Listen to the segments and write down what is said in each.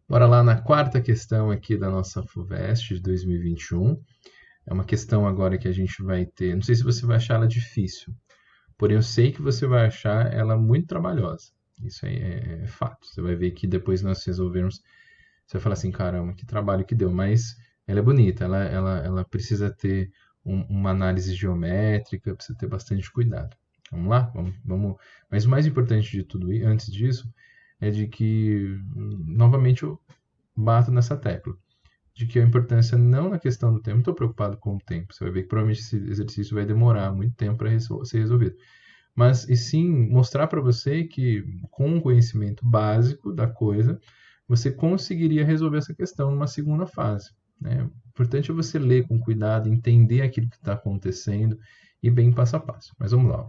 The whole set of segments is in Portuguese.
Bora lá na quarta questão aqui da nossa FUVEST de 2021. É uma questão agora que a gente vai ter. Não sei se você vai achar ela difícil, porém eu sei que você vai achar ela muito trabalhosa. Isso aí é fato. Você vai ver que depois nós resolvermos, você vai falar assim, caramba, que trabalho que deu. Mas ela é bonita, ela precisa ter uma análise geométrica, precisa ter bastante cuidado. Vamos lá? Vamos. Mas o mais importante de tudo, antes disso, é de que, novamente, eu bato nessa tecla de que a importância não na questão do tempo, não estou preocupado com o tempo. Você vai ver que provavelmente esse exercício vai demorar muito tempo para ser resolvido. Mas, e sim, mostrar para você que com um conhecimento básico da coisa, você conseguiria resolver essa questão numa segunda fase. Né? O importante é você ler com cuidado, entender aquilo que está acontecendo e bem passo a passo. Mas vamos lá.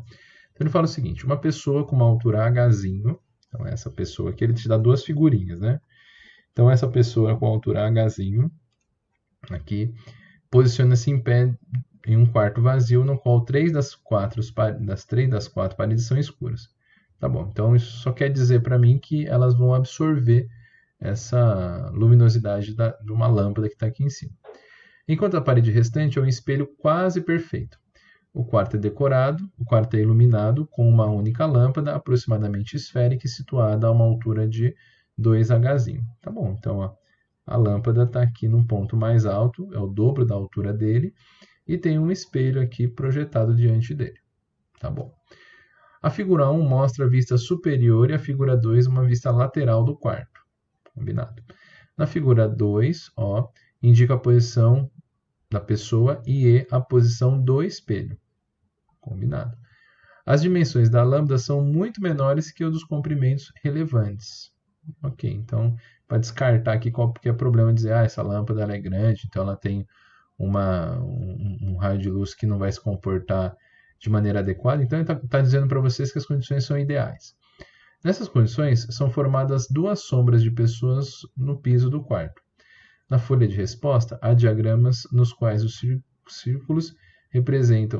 Então ele fala o seguinte: uma pessoa com uma altura Hzinho, então essa pessoa aqui, ele te dá duas figurinhas, né? Então, essa pessoa com altura Hzinho, aqui, posiciona-se em pé em um quarto vazio, no qual três das quatro paredes são escuras. Tá bom, então isso só quer dizer para mim que elas vão absorver essa luminosidade de uma lâmpada que está aqui em cima. Enquanto a parede restante é um espelho quase perfeito. O quarto é decorado, o quarto é iluminado com uma única lâmpada, aproximadamente esférica e situada a uma altura de 2Hzinho. Tá bom, então ó, a lâmpada está aqui num ponto mais alto, é o dobro da altura dele, e tem um espelho aqui projetado diante dele. Tá bom. A figura 1 mostra a vista superior e a figura 2 uma vista lateral do quarto. Combinado. Na figura 2, ó, indica a posição da pessoa e a posição do espelho. Combinado. As dimensões da lambda são muito menores que o dos comprimentos relevantes. Ok, então, para descartar aqui qual que é o problema de dizer, essa lâmpada ela é grande, então ela tem um raio de luz que não vai se comportar de maneira adequada. Então, ele está dizendo para vocês que as condições são ideais. Nessas condições, são formadas duas sombras de pessoas no piso do quarto. Na folha de resposta, há diagramas nos quais os círculos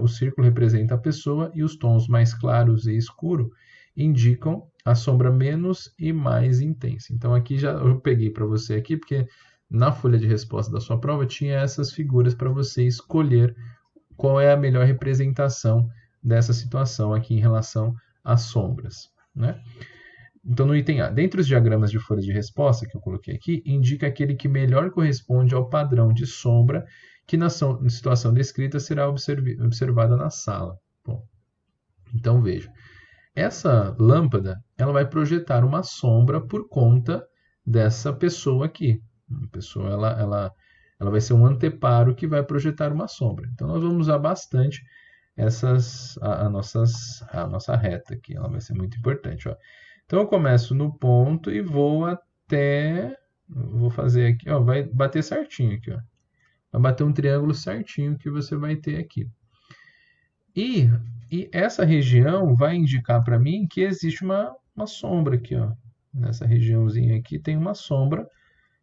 o círculo representa a pessoa e os tons mais claros e escuro indicam a sombra menos e mais intensa. Então aqui já eu peguei para você aqui porque na folha de resposta da sua prova tinha essas figuras para você escolher qual é a melhor representação dessa situação aqui em relação às sombras, né? Então, no item A, dentre os diagramas de folha de resposta que eu coloquei aqui, indica aquele que melhor corresponde ao padrão de sombra que na situação descrita será observada na sala. Bom, então veja, essa lâmpada ela vai projetar uma sombra por conta dessa pessoa aqui. A pessoa ela vai ser um anteparo que vai projetar uma sombra. Então nós vamos usar bastante a nossa reta aqui. Ela vai ser muito importante. Ó. Então eu começo no ponto e vou até. Vou fazer aqui, ó, vai bater certinho aqui, ó. Vai bater um triângulo certinho que você vai ter aqui. E, e essa região vai indicar para mim que existe uma sombra aqui, ó. Nessa regiãozinha aqui tem uma sombra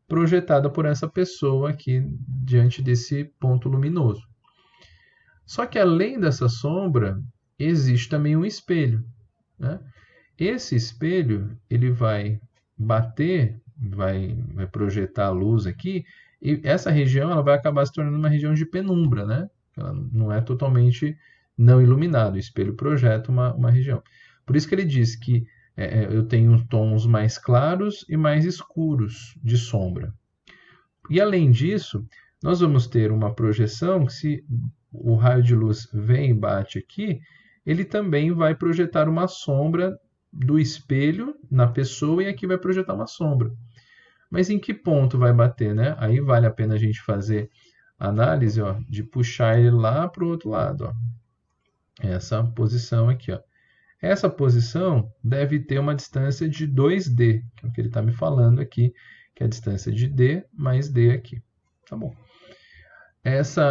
projetada por essa pessoa aqui diante desse ponto luminoso. Só que além dessa sombra, existe também um espelho, né? Esse espelho ele vai bater, vai projetar a luz aqui, e essa região ela vai acabar se tornando uma região de penumbra, né? Ela não é totalmente não iluminada, o espelho projeta uma região. Por isso que ele diz que eu tenho tons mais claros e mais escuros de sombra. E além disso, nós vamos ter uma projeção que se o raio de luz vem e bate aqui, ele também vai projetar uma sombra do espelho na pessoa e aqui vai projetar uma sombra. Mas em que ponto vai bater, né? Aí vale a pena a gente fazer a análise, ó, de puxar ele lá para o outro lado, ó. Essa posição aqui, ó. Essa posição deve ter uma distância de 2D, que é o que ele está me falando aqui, que é a distância de D mais D aqui. Tá bom.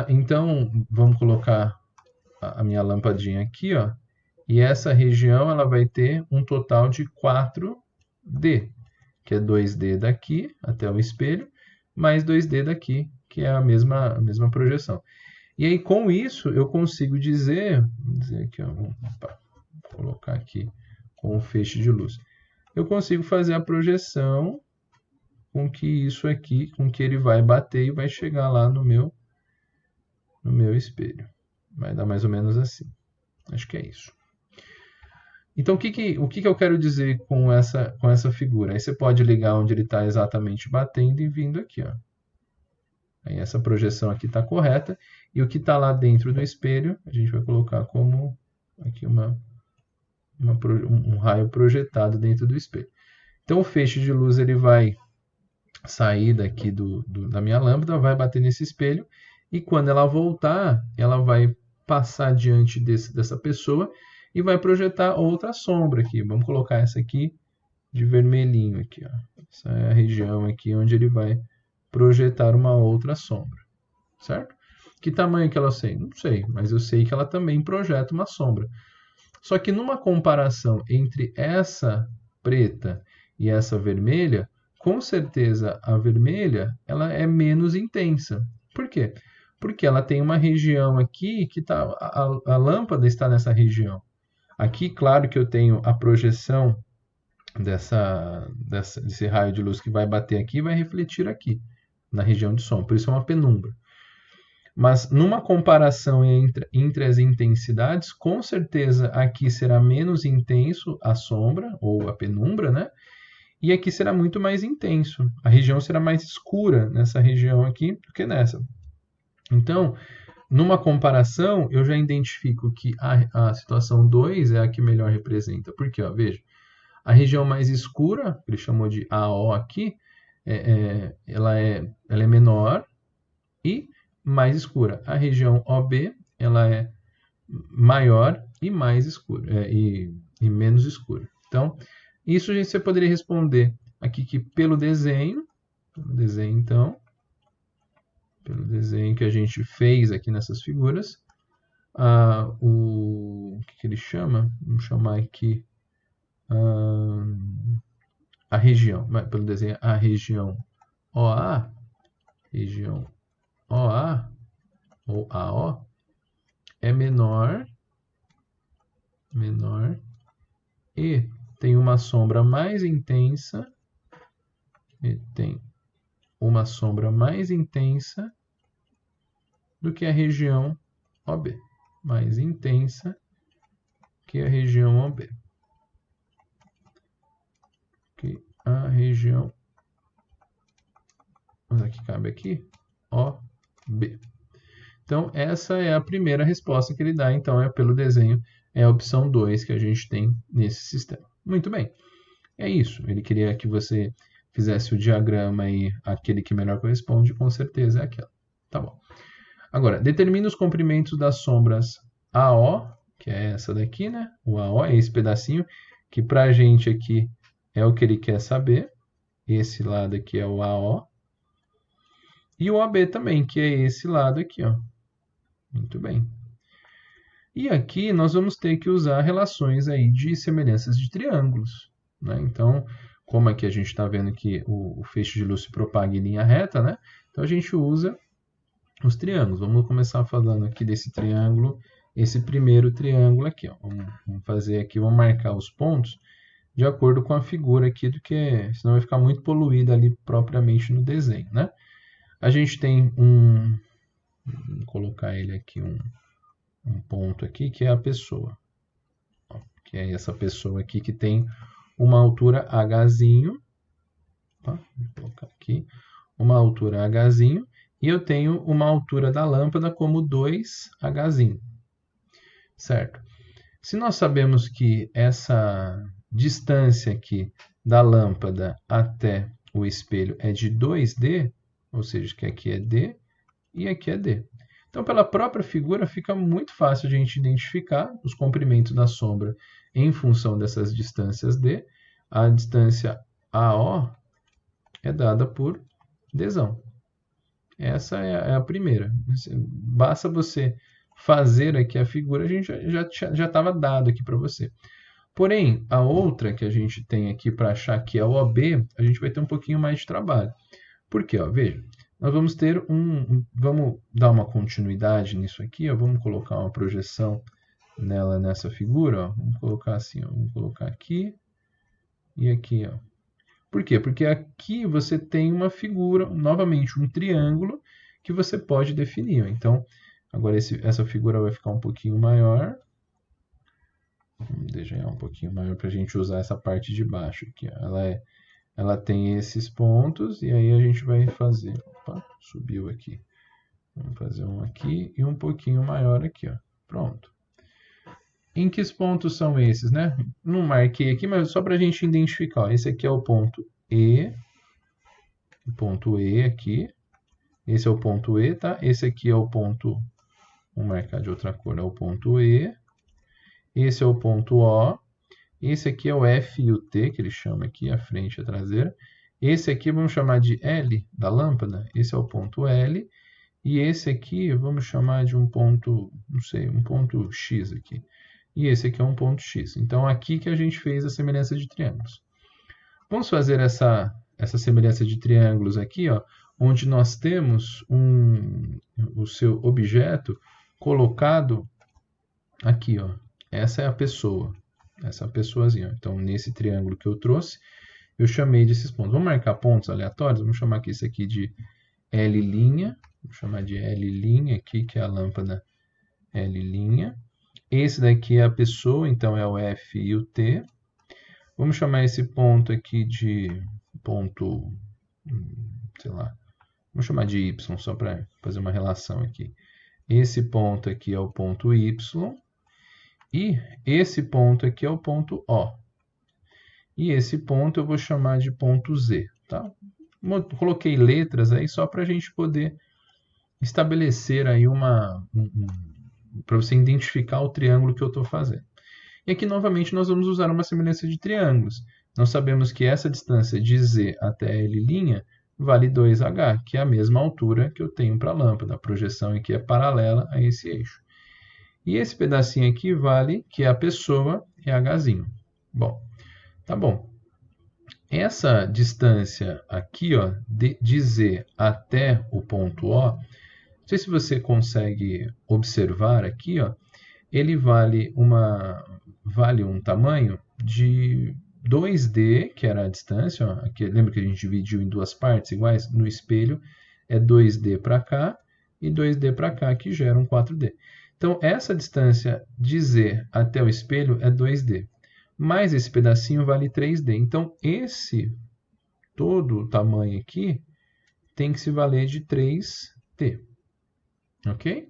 Então, vamos colocar a minha lampadinha aqui, ó. E essa região ela vai ter um total de 4D, que é 2D daqui até o espelho, mais 2D daqui, que é a mesma projeção. E aí, com isso, eu consigo dizer aqui, ó, vou colocar aqui com um feixe de luz. Eu consigo fazer a projeção com que isso aqui, com que ele vai bater e vai chegar lá no meu espelho. Vai dar mais ou menos assim. Acho que é isso. Então, o que eu quero dizer com essa figura? Aí você pode ligar onde ele está exatamente batendo e vindo aqui. Ó. Aí essa projeção aqui está correta. E o que está lá dentro do espelho, a gente vai colocar como aqui um raio projetado dentro do espelho. Então, o feixe de luz ele vai sair daqui da minha lâmpada, vai bater nesse espelho. E quando ela voltar, ela vai passar diante dessa pessoa e vai projetar outra sombra aqui. Vamos colocar essa aqui de vermelhinho aqui, ó. Essa é a região aqui onde ele vai projetar uma outra sombra, certo? Que tamanho que ela tem? Não sei, mas eu sei que ela também projeta uma sombra. Só que numa comparação entre essa preta e essa vermelha, com certeza a vermelha ela é menos intensa. Por quê? Porque ela tem uma região aqui que a lâmpada está nessa região. Aqui, claro que eu tenho a projeção desse raio de luz que vai bater aqui e vai refletir aqui, na região de sombra. Por isso é uma penumbra. Mas numa comparação entre as intensidades, com certeza aqui será menos intenso a sombra, ou a penumbra, né? E aqui será muito mais intenso. A região será mais escura nessa região aqui do que nessa. Então, numa comparação, eu já identifico que a situação 2 é a que melhor representa. Porque, ó, veja, a região mais escura, que ele chamou de AO aqui, ela é menor e mais escura. A região OB, ela é maior e mais escura, e menos escura. Então, isso você poderia responder aqui que pelo desenho então, pelo desenho que a gente fez aqui nessas figuras, o que ele chama? Vamos chamar aqui a região, pelo desenho, a região OA, ou AO, é menor e tem uma sombra mais intensa, do que a região OB, mais intensa que a região OB. Que a região, vamos aqui, cabe aqui, OB. Então, essa é a primeira resposta que ele dá. Então, pelo desenho, é a opção 2 que a gente tem nesse sistema. Muito bem. É isso. Ele queria que você fizesse o diagrama e aquele que melhor corresponde, com certeza é aquela. Tá bom. Agora, determine os comprimentos das sombras AO, que é essa daqui, né? O AO é esse pedacinho, que para a gente aqui é o que ele quer saber. Esse lado aqui é o AO. E o AB também, que é esse lado aqui, ó. Muito bem. E aqui nós vamos ter que usar relações aí de semelhanças de triângulos, né? Então, como aqui a gente está vendo que o feixe de luz se propaga em linha reta, né? Então a gente usa os triângulos. Vamos começar falando aqui desse triângulo, esse primeiro triângulo aqui, ó. Vamos fazer aqui, vamos marcar os pontos de acordo com a figura aqui, senão vai ficar muito poluída ali propriamente no desenho, né? A gente tem vou colocar ele aqui, um ponto aqui, que é a pessoa. Ó, que é essa pessoa aqui que tem uma altura Hzinho. Tá? Vou colocar aqui uma altura Hzinho. E eu tenho uma altura da lâmpada como 2Hzinho. Certo? Se nós sabemos que essa distância aqui da lâmpada até o espelho é de 2D, ou seja, que aqui é D e aqui é D. Então, pela própria figura, fica muito fácil a gente identificar os comprimentos da sombra em função dessas distâncias D. A distância AO é dada por Dzão. Essa é a primeira. Basta você fazer aqui a figura, a gente já estava dado aqui para você. Porém, a outra que a gente tem aqui para achar que é o OB, a gente vai ter um pouquinho mais de trabalho. Por quê? Ó, veja, nós vamos ter vamos dar uma continuidade nisso aqui, ó, vamos colocar uma projeção nessa figura, ó, vamos colocar assim, ó, vamos colocar aqui e aqui, ó. Por quê? Porque aqui você tem uma figura, novamente, um triângulo que você pode definir. Então, agora essa figura vai ficar um pouquinho maior. Vamos desenhar um pouquinho maior para a gente usar essa parte de baixo aqui. Ela tem esses pontos e aí a gente vai fazer. Opa, subiu aqui. Vamos fazer um aqui e um pouquinho maior aqui, ó. Pronto. Em que pontos são esses, né? Não marquei aqui, mas só para a gente identificar. Ó, esse aqui é o ponto E aqui. Esse é o ponto E, tá? Esse aqui é o ponto, vamos marcar de outra cor, é o ponto E. Esse é o ponto O. Esse aqui é o F e o T, que ele chama aqui, a frente e a traseira. Esse aqui vamos chamar de L, da lâmpada. Esse é o ponto L. E esse aqui vamos chamar de um ponto, não sei, um ponto X aqui. E esse aqui é um ponto X. Então, aqui que a gente fez a semelhança de triângulos. Vamos fazer essa semelhança de triângulos aqui, ó, onde nós temos o seu objeto colocado aqui, ó. Essa é a pessoa, essa pessoazinha. Então, nesse triângulo que eu trouxe, eu chamei desses pontos. Vamos marcar pontos aleatórios? Vamos chamar aqui esse aqui de L'. Vou chamar de L' aqui, que é a lâmpada L'. Esse daqui é a pessoa, então é o F e o T. Vamos chamar esse ponto aqui de ponto, sei lá, vamos chamar de Y, só para fazer uma relação aqui. Esse ponto aqui é o ponto Y. E esse ponto aqui é o ponto O. E esse ponto eu vou chamar de ponto Z. Tá? Coloquei letras aí só para a gente poder estabelecer aí para você identificar o triângulo que eu estou fazendo. E aqui, novamente, nós vamos usar uma semelhança de triângulos. Nós sabemos que essa distância de Z até L' vale 2H, que é a mesma altura que eu tenho para a lâmpada. A projeção aqui é paralela a esse eixo. E esse pedacinho aqui vale que a pessoa é Hzinho. Bom, tá bom. Essa distância aqui, ó, de Z até o ponto O, não sei se você consegue observar aqui, ó, ele vale um tamanho de 2D, que era a distância. Ó, aqui, lembra que a gente dividiu em duas partes iguais? No espelho é 2D para cá e 2D para cá, que geram 4D. Então, essa distância de Z até o espelho é 2D. Mais esse pedacinho vale 3D. Então, todo o tamanho aqui tem que se valer de 3D. Ok?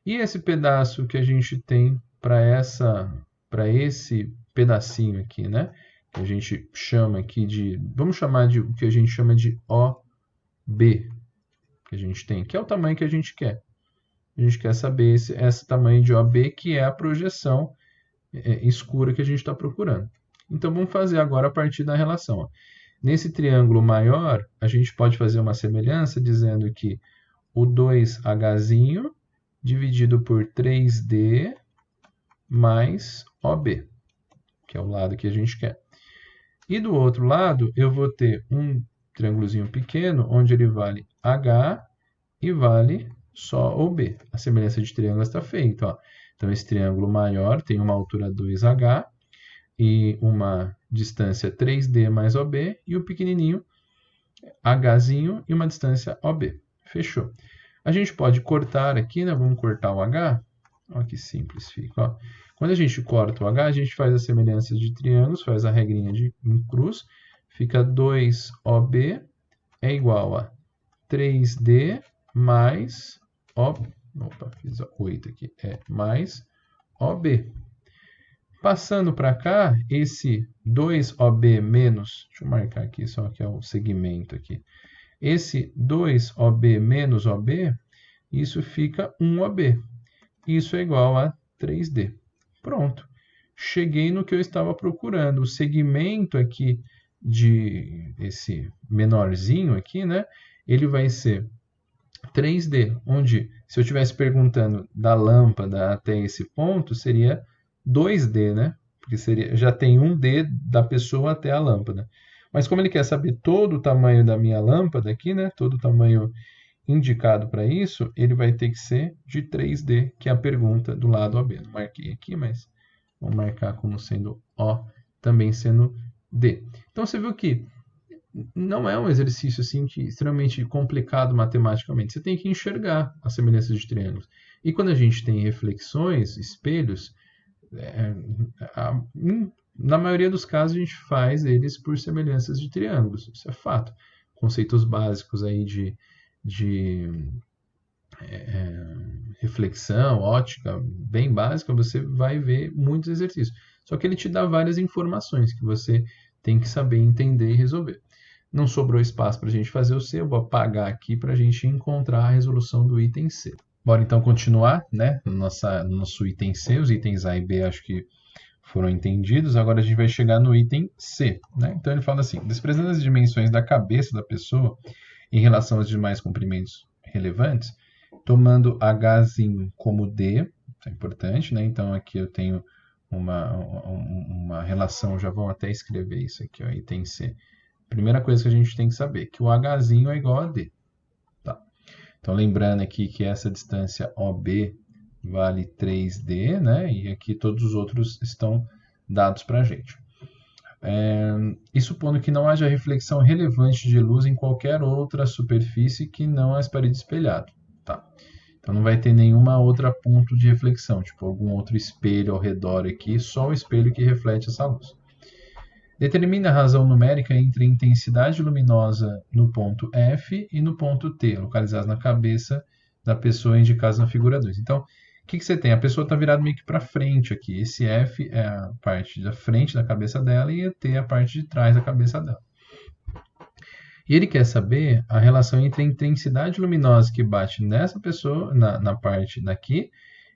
E esse pedaço que a gente tem para esse pedacinho aqui, né? Que a gente chama aqui de, vamos chamar de o que a gente chama de OB, que a gente tem, que é o tamanho que a gente quer. A gente quer saber esse tamanho de OB, que é a projeção escura que a gente está procurando. Então, vamos fazer agora a partir da relação. Ó. Nesse triângulo maior, a gente pode fazer uma semelhança dizendo que o 2Hzinho dividido por 3D mais OB, que é o lado que a gente quer. E do outro lado, eu vou ter um triângulozinho pequeno, onde ele vale H e vale só OB. A semelhança de triângulos está feita. Ó. Então, esse triângulo maior tem uma altura 2H e uma distância 3D mais OB, e o pequenininho, Hzinho, e uma distância OB. Fechou. A gente pode cortar aqui, né? Vamos cortar o H. Olha que simples fica. Ó. Quando a gente corta o H, a gente faz a semelhança de triângulos, faz a regrinha em cruz. Fica 2OB é igual a 3D mais OB. Opa, fiz 8 aqui. Mais OB. Passando para cá, esse 2OB menos, deixa eu marcar aqui só que é o segmento aqui. Esse 2OB menos OB, isso fica 1OB. Isso é igual a 3D. Pronto. Cheguei no que eu estava procurando. O segmento aqui esse menorzinho aqui, né? Ele vai ser 3D, onde se eu estivesse perguntando da lâmpada até esse ponto, seria 2D, né? Porque já tem 1D da pessoa até a lâmpada. Mas como ele quer saber todo o tamanho da minha lâmpada aqui, né? Todo o tamanho indicado para isso, ele vai ter que ser de 3D, que é a pergunta do lado OB. Não marquei aqui, mas vou marcar como sendo O, também sendo D. Então, você viu que não é um exercício assim extremamente complicado matematicamente. Você tem que enxergar as semelhanças de triângulos. E quando a gente tem reflexões, espelhos, é, na maioria dos casos a gente faz eles por semelhanças de triângulos. Isso é fato. Conceitos básicos aí de reflexão, ótica, bem básica, você vai ver muitos exercícios. Só que ele te dá várias informações que você tem que saber entender e resolver. Não sobrou espaço para a gente fazer o C, eu vou apagar aqui para a gente encontrar a resolução do item C. Bora então continuar, né? No nosso item C, os itens A e B acho que foram entendidos. Agora a gente vai chegar no item C, né? Então ele fala assim: desprezando as dimensões da cabeça da pessoa em relação aos demais comprimentos relevantes, tomando Hzinho como D, isso é importante, né? Então aqui eu tenho uma relação, já vamos até escrever isso aqui, ó, item C. Primeira coisa que a gente tem que saber, que o Hzinho é igual a D. Tá? Então lembrando aqui que essa distância OB vale 3D, né? E aqui todos os outros estão dados para a gente. E supondo que não haja reflexão relevante de luz em qualquer outra superfície que não as paredes espelhadas. Tá? Então não vai ter nenhuma outra ponto de reflexão, tipo algum outro espelho ao redor aqui, só o espelho que reflete essa luz. Determina a razão numérica entre a intensidade luminosa no ponto F e no ponto T, localizados na cabeça da pessoa indicados na figura 2. Então, o que você tem? A pessoa está virada meio que para frente aqui. Esse F é a parte da frente da cabeça dela e a T é a parte de trás da cabeça dela. E ele quer saber a relação entre a intensidade luminosa que bate nessa pessoa, na parte daqui,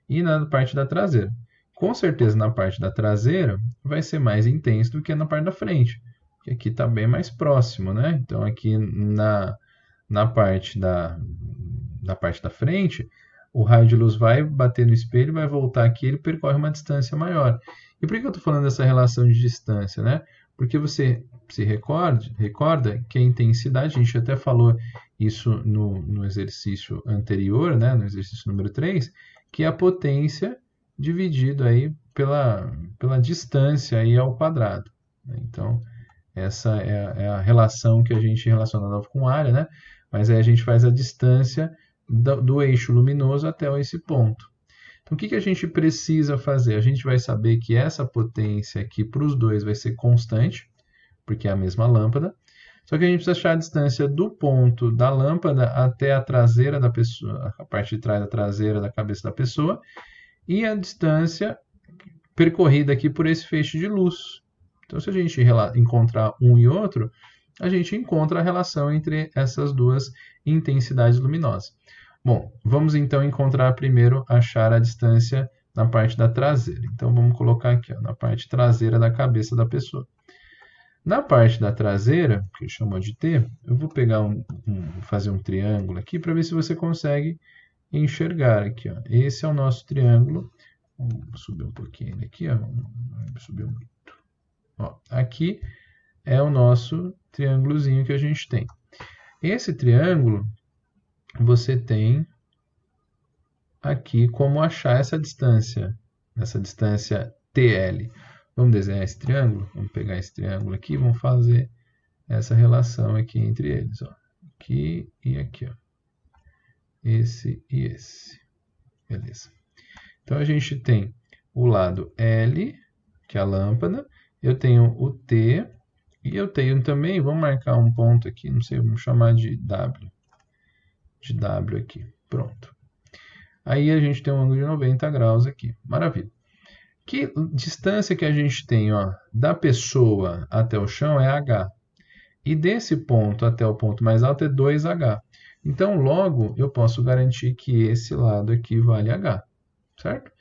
e na parte da traseira. Com certeza na parte da traseira vai ser mais intenso do que na parte da frente, porque aqui está bem mais próximo, né? Então aqui na parte da frente, o raio de luz vai bater no espelho, vai voltar aqui, ele percorre uma distância maior. E por que eu estou falando dessa relação de distância, né? Porque você se recorda que a intensidade, a gente até falou isso no exercício anterior, né? No exercício número 3, que é a potência dividido aí pela distância aí ao quadrado. Então, essa é a relação que a gente relaciona com área, né? Mas aí a gente faz a distância do eixo luminoso até esse ponto. Então, o que a gente precisa fazer? A gente vai saber que essa potência aqui para os dois vai ser constante, porque é a mesma lâmpada. Só que a gente precisa achar a distância do ponto da lâmpada até a traseira da pessoa, a parte de trás da traseira da cabeça da pessoa, e a distância percorrida aqui por esse feixe de luz. Então, se a gente encontrar um e outro, a gente encontra a relação entre essas duas intensidades luminosas. Bom, vamos então encontrar primeiro, achar a distância na parte da traseira. Então, vamos colocar aqui, ó, na parte traseira da cabeça da pessoa. Na parte da traseira, que ele chamou de T, eu vou pegar fazer um triângulo aqui para ver se você consegue enxergar aqui. Ó. Esse é o nosso triângulo. Vou subir um pouquinho ele aqui. Ó. Subiu muito. Ó, aqui é o nosso triângulozinho que a gente tem. Esse triângulo, você tem aqui como achar essa distância TL. Vamos desenhar esse triângulo? Vamos pegar esse triângulo aqui e vamos fazer essa relação aqui entre eles. Ó. Aqui e aqui. Ó. Esse e esse. Beleza. Então, a gente tem o lado L, que é a lâmpada. Eu tenho o T. E eu tenho também, vamos marcar um ponto aqui, não sei, vamos chamar de W. De W aqui. Pronto. Aí a gente tem um ângulo de 90 graus aqui. Maravilha. Que distância que a gente tem, ó, da pessoa até o chão é H. E desse ponto até o ponto mais alto é 2H. Então, logo, eu posso garantir que esse lado aqui vale H. Certo?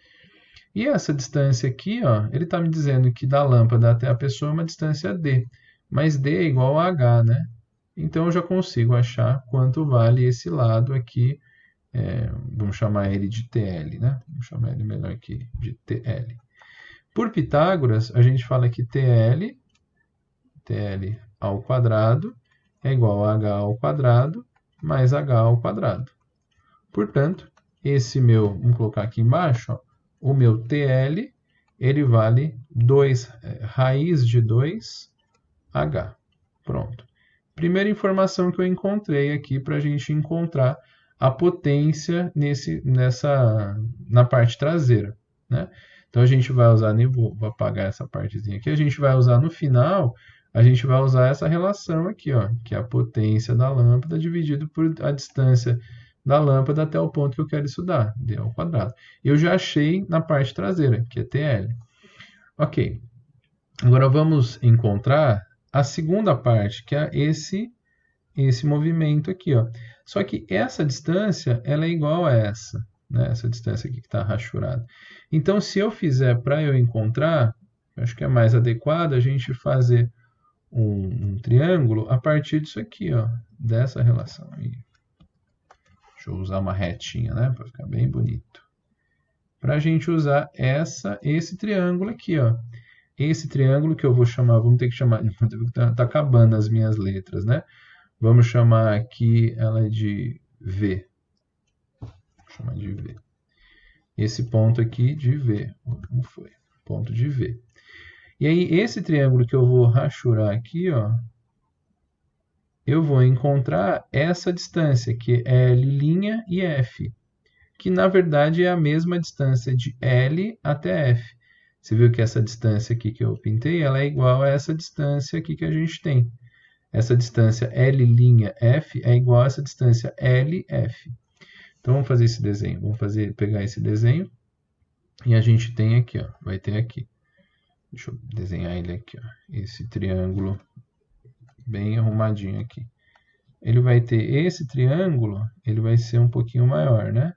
E essa distância aqui, ó, ele está me dizendo que da lâmpada até a pessoa é uma distância D. Mas D é igual a H, né? Então, eu já consigo achar quanto vale esse lado aqui. Vamos chamar ele de TL, né? Vamos chamar ele melhor aqui de TL. Por Pitágoras, a gente fala que TL ao quadrado é igual a H ao quadrado mais H ao quadrado. Portanto, esse meu, vamos colocar aqui embaixo, ó, o meu TL, ele vale 2, raiz de 2H. Pronto. Primeira informação que eu encontrei aqui para a gente encontrar a potência na parte traseira, né? Então a gente vai usar, nem vou apagar essa partezinha aqui, a gente vai usar no final, a gente vai usar essa relação aqui, ó, que é a potência da lâmpada dividido por a distância da lâmpada até o ponto que eu quero estudar, d ao quadrado. Eu já achei na parte traseira, que é TL. Ok. Agora vamos encontrar a segunda parte, que é esse movimento aqui, ó. Só que essa distância, ela é igual a essa, né? Essa distância aqui que está rachurada. Então, se eu fizer para eu encontrar, acho que é mais adequado a gente fazer um triângulo a partir disso aqui, ó, dessa relação. Deixa eu usar uma retinha, né, para ficar bem bonito. Para a gente usar esse triângulo aqui, ó. Esse triângulo que eu vou chamar, vamos ter que chamar, tá acabando as minhas letras, né? Vamos chamar aqui ela de V. Vou chamar de V. Esse ponto aqui de V. Como foi? Ponto de V. E aí, esse triângulo que eu vou rachurar aqui, ó, eu vou encontrar essa distância, que é L' e F, que na verdade é a mesma distância de L até F. Você viu que essa distância aqui que eu pintei, ela é igual a essa distância aqui que a gente tem. Essa distância L'(F) é igual a essa distância LF. Então, vamos fazer esse desenho. Vamos pegar esse desenho. E a gente tem aqui, ó, vai ter aqui. Deixa eu desenhar ele aqui, ó, esse triângulo bem arrumadinho aqui. Ele vai ter esse triângulo, ele vai ser um pouquinho maior, né?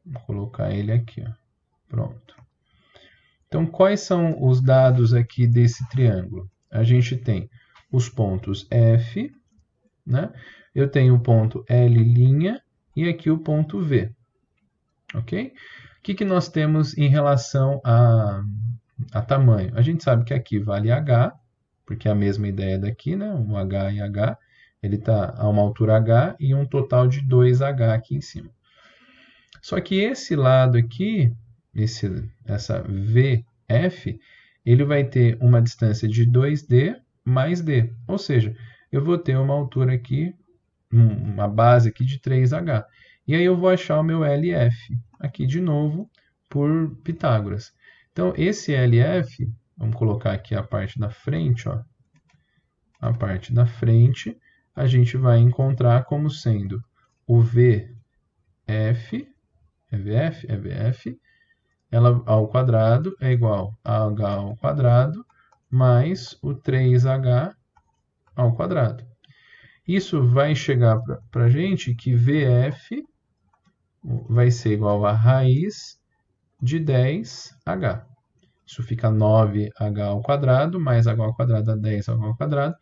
Vou colocar ele aqui, ó. Pronto. Então, quais são os dados aqui desse triângulo? A gente tem os pontos F, né? Eu tenho o ponto L' e aqui o ponto V. Ok? O que nós temos em relação a tamanho? A gente sabe que aqui vale H, porque é a mesma ideia daqui, né? Um H e H. Ele está a uma altura H e um total de 2H aqui em cima. Só que esse lado aqui, essa VF, ele vai ter uma distância de 2D mais D. Ou seja, eu vou ter uma altura aqui, uma base aqui de 3H. E aí eu vou achar o meu LF, aqui de novo, por Pitágoras. Então, esse LF, vamos colocar aqui a parte da frente, ó. A parte da frente, a gente vai encontrar como sendo o VF, é VF? É VF, ela ao quadrado é igual a H ao quadrado mais o 3H ao quadrado. Isso vai chegar para a gente que VF vai ser igual a raiz de 10H. Isso fica 9H ao quadrado mais H ao quadrado dá 10H ao quadrado.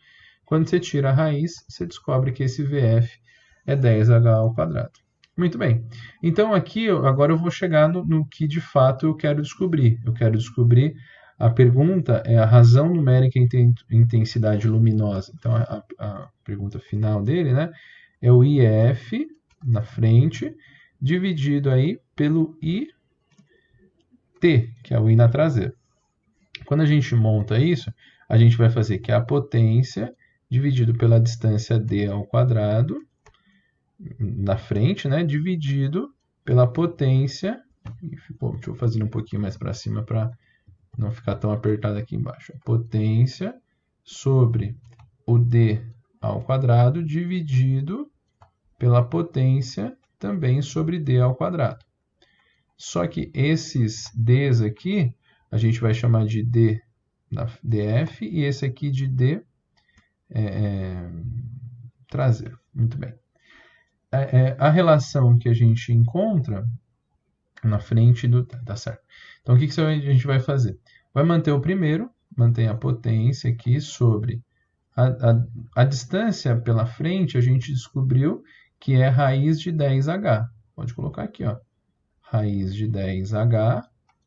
Quando você tira a raiz, você descobre que esse VF é 10H ao quadrado. Muito bem. Então, aqui, agora eu vou chegar no que de fato eu quero descobrir. Eu quero descobrir, a pergunta é a razão numérica em intensidade luminosa. Então, a pergunta final dele, né, é o IF na frente, dividido aí pelo IT, que é o I na traseira. Quando a gente monta isso, a gente vai fazer que é a potência dividido pela distância D ao quadrado, na frente, né, dividido pela potência, deixa eu fazer um pouquinho mais para cima para não ficar tão apertado aqui embaixo, potência sobre o D ao quadrado dividido pela potência também sobre D ao quadrado. Só que esses Ds aqui, a gente vai chamar de D na DF e esse aqui de D traseiro. Muito bem. A relação que a gente encontra na frente do... Tá certo. Então, o que a gente vai fazer? Vai manter o primeiro, mantém a potência aqui sobre... A distância pela frente, a gente descobriu que é raiz de 10H. Pode colocar aqui, ó. Raiz de 10H,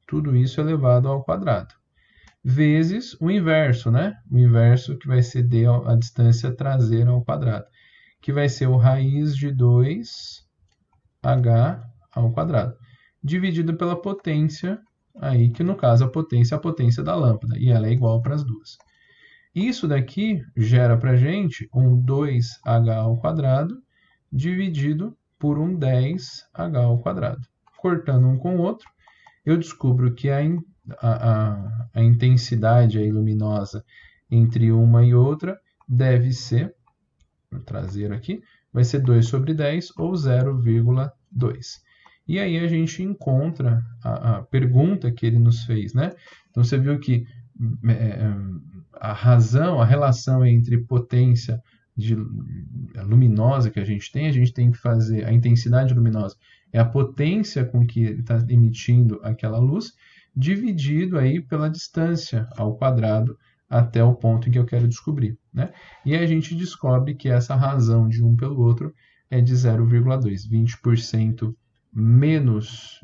tudo isso elevado ao quadrado. Vezes o inverso, né? O inverso que vai ser D, a distância traseira ao quadrado, que vai ser o raiz de 2H ao quadrado, dividido pela potência, aí que no caso a potência é a potência da lâmpada, e ela é igual para as duas. Isso daqui gera para a gente um 2h ao quadrado dividido por um 10h ao quadrado. Cortando um com o outro, eu descubro que a intensidade aí luminosa entre uma e outra deve ser, vou trazer aqui, vai ser 2 sobre 10 ou 0,2. E aí a gente encontra a pergunta que ele nos fez, né? Então você viu que a relação entre potência luminosa que a gente tem que fazer, a intensidade luminosa é a potência com que ele está emitindo aquela luz, dividido aí pela distância ao quadrado até o ponto em que eu quero descobrir, né? E aí a gente descobre que essa razão de um pelo outro é de 0,2, 20% menos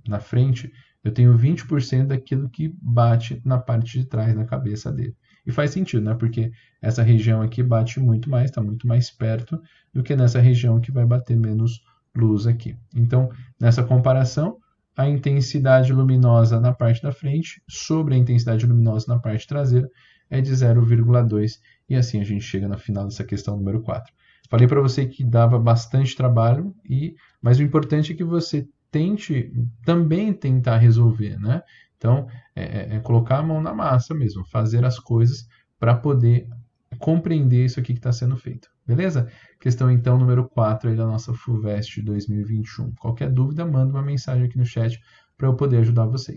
na frente, eu tenho 20% daquilo que bate na parte de trás, na cabeça dele. E faz sentido, né? Porque essa região aqui bate muito mais, está muito mais perto do que nessa região que vai bater menos luz aqui. Então, nessa comparação, a intensidade luminosa na parte da frente sobre a intensidade luminosa na parte traseira é de 0,2. E assim a gente chega no final dessa questão número 4. Falei para você que dava bastante trabalho, mas o importante é que você tente também tentar resolver, né? Então, é colocar a mão na massa mesmo, fazer as coisas para poder compreender isso aqui que está sendo feito. Beleza? Questão, então, número 4 aí da nossa FUVEST 2021. Qualquer dúvida, manda uma mensagem aqui no chat para eu poder ajudar vocês.